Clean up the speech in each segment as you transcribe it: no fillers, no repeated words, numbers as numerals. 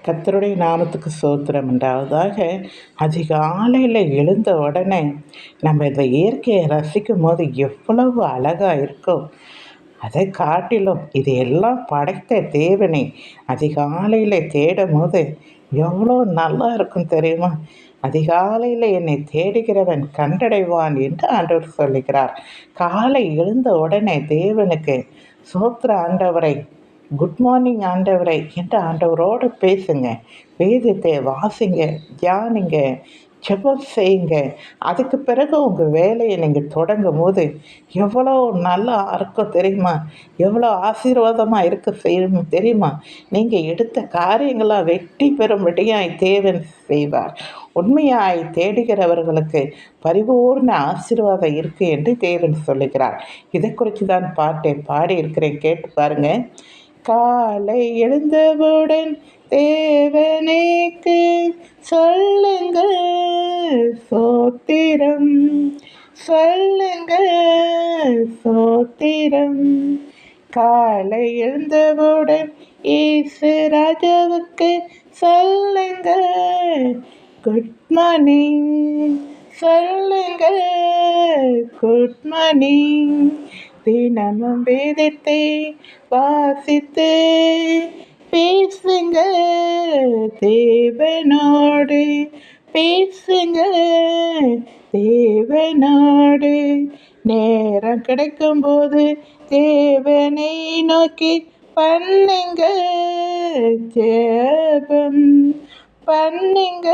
கர்த்தருடைய நாமத்துக்கு ஸ்தோத்திரம் உண்டாவதாக. அதிகாலையில் எழுந்த உடனே நம்ம இந்த இயற்கையை ரசிக்கும் போது எவ்வளவு அழகாக இருக்கும். அதை காட்டிலும் இது எல்லாம் படைத்த தேவனை அதிகாலையில் தேடும் போது எவ்வளோ நல்லா இருக்கும் தெரியுமா? அதிகாலையில் என்னை தேடுகிறவன் கண்டடைவான் என்று ஆண்டவர் சொல்லுகிறார். காலை எழுந்த உடனே தேவனுக்கு சோத்திர ஆண்டவரை, குட் மார்னிங் ஆண்டவரை என்று ஆண்டவரோடு பேசுங்க. வேதத்தை வாசிங்க, தியானிங்க, ஜெபம் செய்யுங்க. அதுக்கு பிறகு உங்கள் வேலையை நீங்கள் தொடங்கும் போது எவ்வளோ நல்லா இருக்கும் தெரியுமா? எவ்வளோ ஆசீர்வாதமாக இருக்க செய்யும் தெரியுமா? நீங்கள் எடுத்த காரியங்களாக வெற்றி பெறும்படியாய் தேவன் செய்வார். உண்மையாய் தேடுகிறவர்களுக்கு பரிபூர்ண ஆசீர்வாதம் இருக்குது என்று தேவன் சொல்லுகிறார். இதை குறித்து தான் பாடியிருக்கிறேன், கேட்டு பாருங்கள். காலை எழுந்தவுடன் தேவனுக்கு சொல்லுங்கள் சோத்திரம், சொல்லுங்கள் சோத்திரம். காலை எழுந்தவுடன் இயேசு ராஜாவுக்கு சொல்லுங்கள் குட் மார்னிங், சொல்லுங்கள் குட் மார்னிங். தினமும் வேதத்தை வாசித்து பேசுங்க, தேவனோடு பேசுங்க, தேவனோடு. நேரம் கிடைக்கும் போது தேவனை நோக்கி பண்ணுங்க ஜெபம், பண்ணுங்க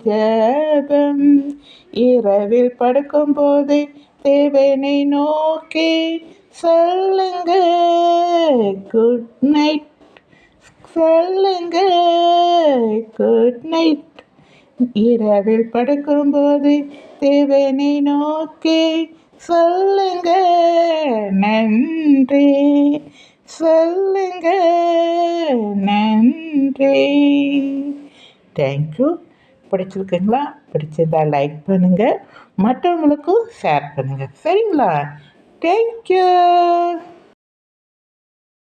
ஜெபம். இரவில் படுக்கும்போது தேவனை நோக்கி சொல்லுங்க குட் நைட், சொல்லுங்க குட் நைட். இரவில் படுக்கும்போது தேவனை நோக்கி சொல்லுங்க நன்றி, சொல்லுங்க நன்றி. தேங்க்யூ. பிடிச்சிருக்குங்களா? பிடிச்சிருந்தா லைக் பண்ணுங்கள், மற்றவங்களுக்கும் ஷேர் பண்ணுங்கள், சரிங்களா? தேங்க்யூ.